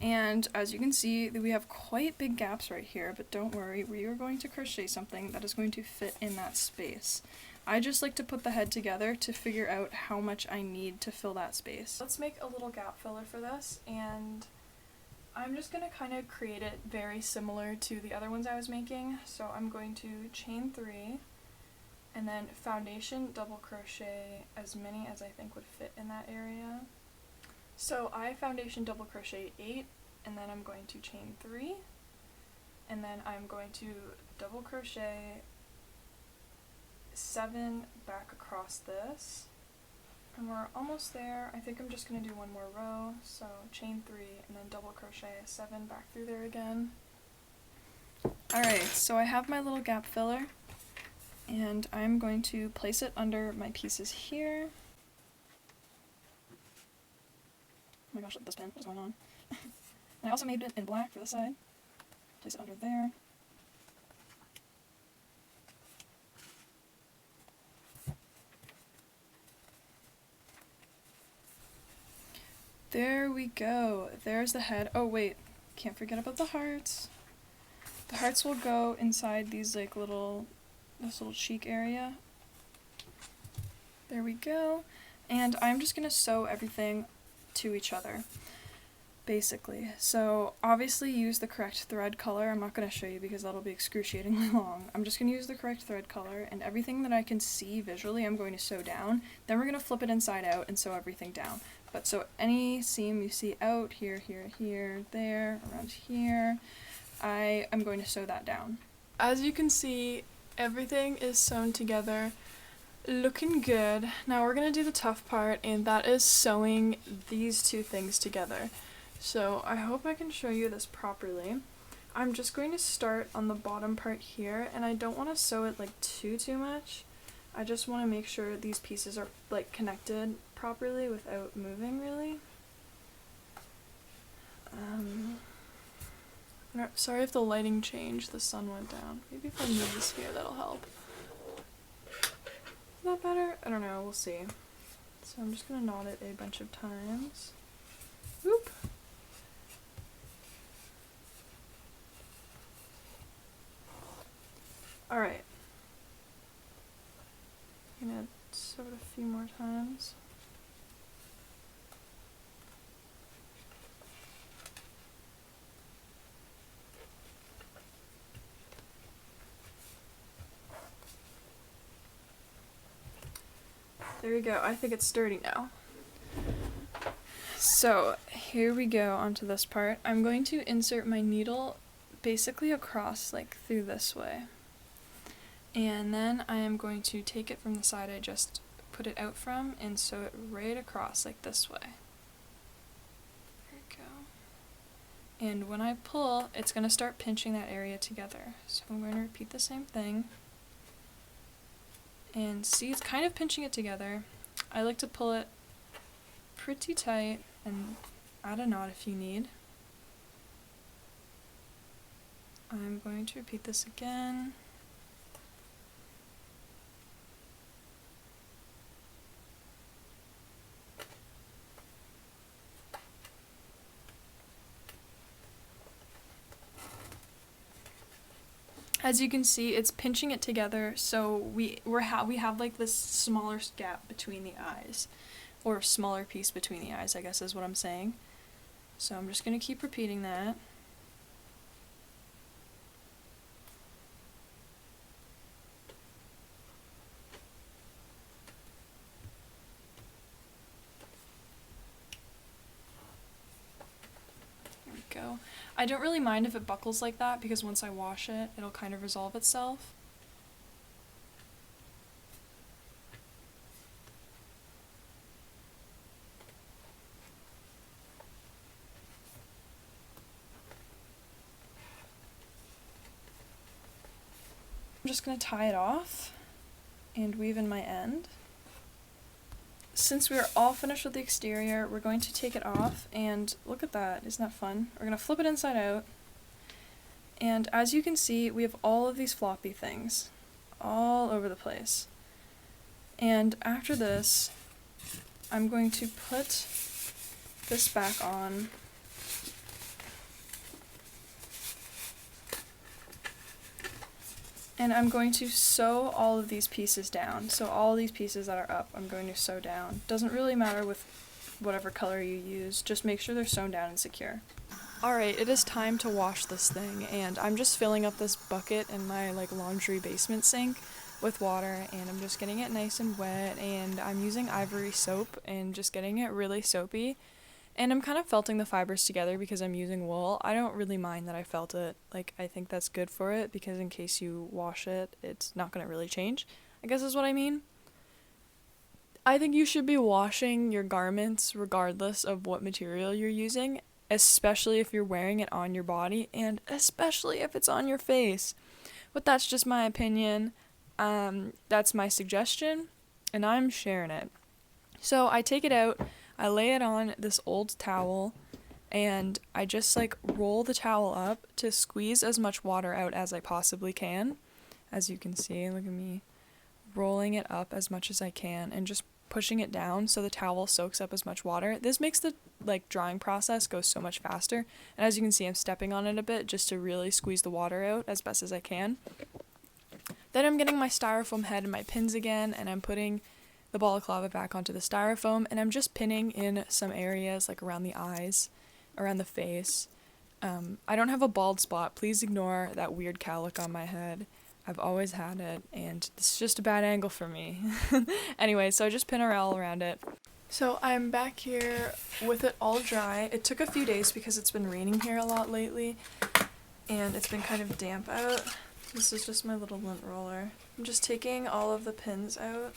And as you can see, we have quite big gaps right here, but don't worry, we are going to crochet something that is going to fit in that space. I just like to put the head together to figure out how much I need to fill that space. Let's make a little gap filler for this, and I'm just going to kind of create it very similar to the other ones I was making. So I'm going to chain 3, and then foundation double crochet as many as I think would fit in that area. So I foundation double crochet 8, and then I'm going to chain 3, and then I'm going to double crochet 7 back across this, and we're almost there. I think I'm just going to do one more row, so chain 3 and then double crochet 7 back through there again. Alright, so I have my little gap filler, and I'm going to place it under my pieces here. Oh my gosh, look at this pin, what is going on? And I also made it in black for this side. Place it under there. There we go. There's the head. Oh wait, can't forget about the hearts. The hearts will go inside these like this little cheek area. There we go. And I'm just gonna sew everything to each other, basically. So obviously use the correct thread color. I'm not gonna show you because that'll be excruciatingly long. I'm just gonna use the correct thread color, and everything that I can see visually I'm going to sew down. Then we're gonna flip it inside out and sew everything down. But so any seam you see out, here, here, here, there, around here, I am going to sew that down. As you can see, everything is sewn together, looking good. Now we're going to do the tough part, and that is sewing these two things together. So I hope I can show you this properly. I'm just going to start on the bottom part here, and I don't want to sew it like too much. I just want to make sure these pieces are like connected properly without moving really. Sorry if the lighting changed, the sun went down. Maybe if I move this here, that'll help. Is that better? I don't know, we'll see. So I'm just gonna knot it a bunch of times. Oop. Alright. I'm gonna sew it a few more times. There we go. I think it's sturdy now. So here we go onto this part. I'm going to insert my needle basically across, like through this way. And then I am going to take it from the side I just put it out from and sew it right across like this way. There we go. And when I pull, it's going to start pinching that area together. So I'm going to repeat the same thing. And see, it's kind of pinching it together. I like to pull it pretty tight and add a knot if you need. I'm going to repeat this again. As you can see, it's pinching it together, so we have like this smaller gap between the eyes, or smaller piece between the eyes, I guess is what I'm saying. So I'm just going to keep repeating that. Go. I don't really mind if it buckles like that because once I wash it, it'll kind of resolve itself. I'm just going to tie it off and weave in my end. Since we're all finished with the exterior, we're going to take it off, and look at that, isn't that fun? We're going to flip it inside out, and as you can see, we have all of these floppy things all over the place. And after this, I'm going to put this back on. And I'm going to sew all of these pieces down. So all these pieces that are up, I'm going to sew down. Doesn't really matter with whatever color you use, just make sure they're sewn down and secure. Alright, it is time to wash this thing, and I'm just filling up this bucket in my laundry basement sink with water, and I'm just getting it nice and wet, and I'm using ivory soap and just getting it really soapy. And I'm kind of felting the fibers together because I'm using wool. I don't really mind that I felt it. I think that's good for it because in case you wash it, it's not going to really change, I guess is what I mean. I think you should be washing your garments regardless of what material you're using, especially if you're wearing it on your body and especially if it's on your face. But that's just my opinion. That's my suggestion, and I'm sharing it. So I take it out. I lay it on this old towel, and I just roll the towel up to squeeze as much water out as I possibly can. As you can see, look at me rolling it up as much as I can and just pushing it down so the towel soaks up as much water. This makes the drying process go so much faster, and as you can see, I'm stepping on it a bit just to really squeeze the water out as best as I can. Then I'm getting my styrofoam head and my pins again, and I'm putting the balaclava back onto the styrofoam, and I'm just pinning in some areas around the eyes, around the face. I don't have a bald spot. Please ignore that weird cowlick on my head. I've always had it, and this is just a bad angle for me. Anyway, so I just pin all around it. So I'm back here with it all dry. It took a few days because it's been raining here a lot lately, and it's been kind of damp out. This is just my little lint roller. I'm just taking all of the pins out.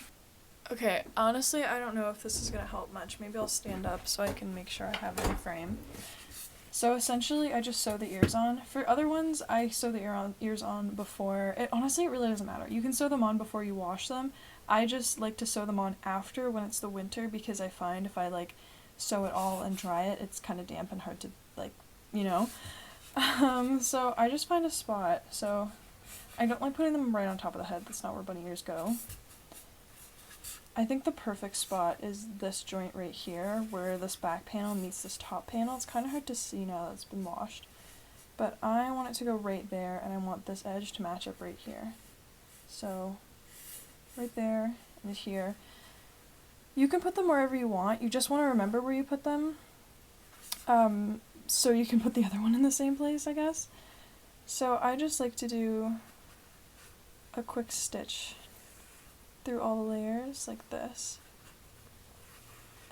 Okay, honestly, I don't know if this is going to help much. Maybe I'll stand up so I can make sure I have it in frame. So essentially, I just sew the ears on. For other ones, I sew the ears on before. Honestly, it really doesn't matter. You can sew them on before you wash them. I just like to sew them on after when it's the winter because I find if I sew it all and dry it, it's kind of damp and hard to so I just find a spot. So I don't like putting them right on top of the head. That's not where bunny ears go. I think the perfect spot is this joint right here where this back panel meets this top panel. It's kind of hard to see now that it's been washed, but I want it to go right there, and I want this edge to match up right here. So right there and here. You can put them wherever you want. You just want to remember where you put them, so you can put the other one in the same place, I guess. So I just like to do a quick stitch through all the layers like this,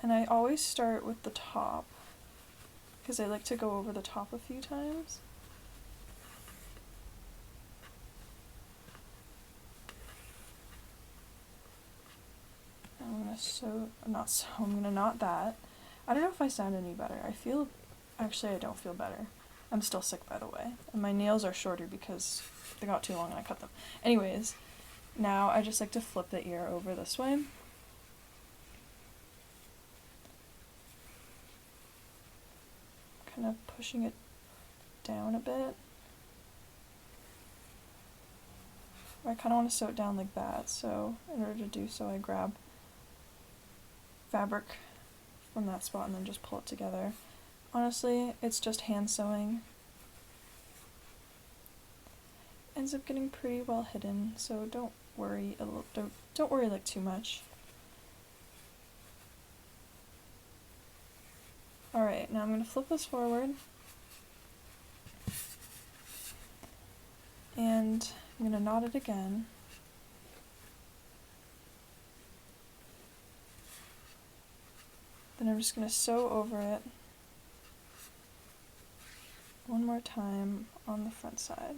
and I always start with the top because I like to go over the top a few times. I'm gonna knot that. I don't know if I sound any better. Actually I don't feel better. I'm still sick, by the way. And my nails are shorter because they got too long and I cut them. Anyways, now I just like to flip the ear over this way. Kind of pushing it down a bit. I kind of want to sew it down like that, so in order to do so I grab fabric from that spot and then just pull it together. Honestly, it's just hand sewing. Ends up getting pretty well hidden, so don't worry like too much. Alright, now I'm going to flip this forward. And I'm going to knot it again. Then I'm just going to sew over it one more time on the front side.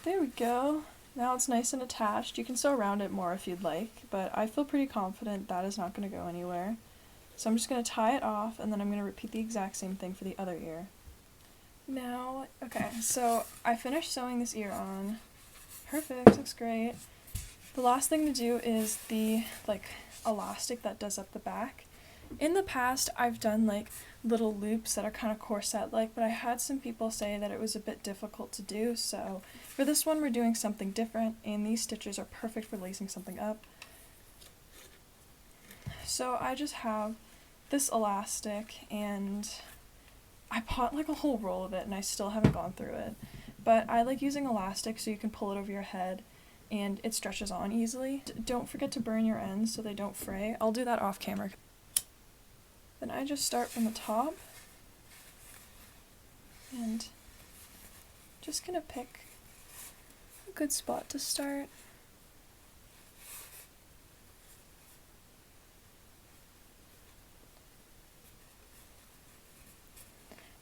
There we go. Now it's nice and attached. You can sew around it more if you'd like, but I feel pretty confident that is not going to go anywhere. So I'm just going to tie it off, and then I'm going to repeat the exact same thing for the other ear. Now, okay, so I finished sewing this ear on. Perfect, looks great. The last thing to do is the, elastic that does up the back. In the past, I've done, little loops that are kind of corset-like, but I had some people say that it was a bit difficult to do, so for this one we're doing something different, and these stitches are perfect for lacing something up. So I just have this elastic, and I bought a whole roll of it, and I still haven't gone through it. But I like using elastic so you can pull it over your head, and it stretches on easily. Don't forget to burn your ends so they don't fray. I'll do that off camera. Then I just start from the top, and just gonna pick a good spot to start.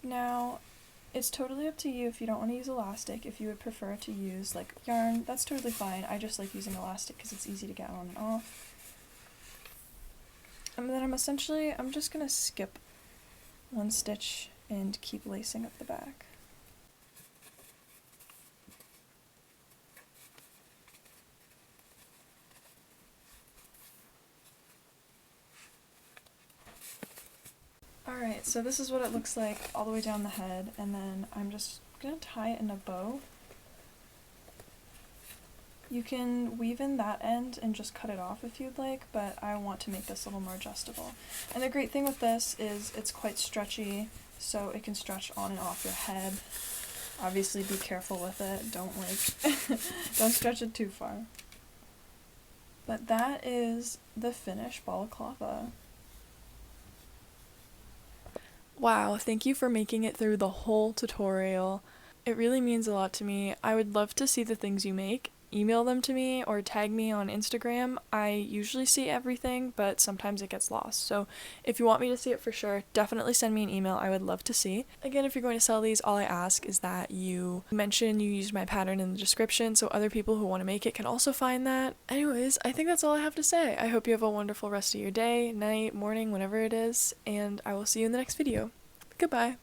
Now, it's totally up to you if you don't want to use elastic. If you would prefer to use yarn, that's totally fine. I just like using elastic because it's easy to get on and off. And then I'm just going to skip one stitch and keep lacing up the back. Alright, so this is what it looks like all the way down the head, and then I'm just going to tie it in a bow. You can weave in that end and just cut it off if you'd like, but I want to make this a little more adjustable. And the great thing with this is it's quite stretchy, so it can stretch on and off your head. Obviously be careful with it, don't stretch it too far. But that is the finished balaclava. Wow, thank you for making it through the whole tutorial. It really means a lot to me. I would love to see the things you make. Email them to me or tag me on Instagram. I usually see everything, but sometimes it gets lost. So if you want me to see it for sure, definitely send me an email. I would love to see. Again, if you're going to sell these, all I ask is that you mention you used my pattern in the description so other people who want to make it can also find that. Anyways, I think that's all I have to say. I hope you have a wonderful rest of your day, night, morning, whenever it is, and I will see you in the next video. Goodbye.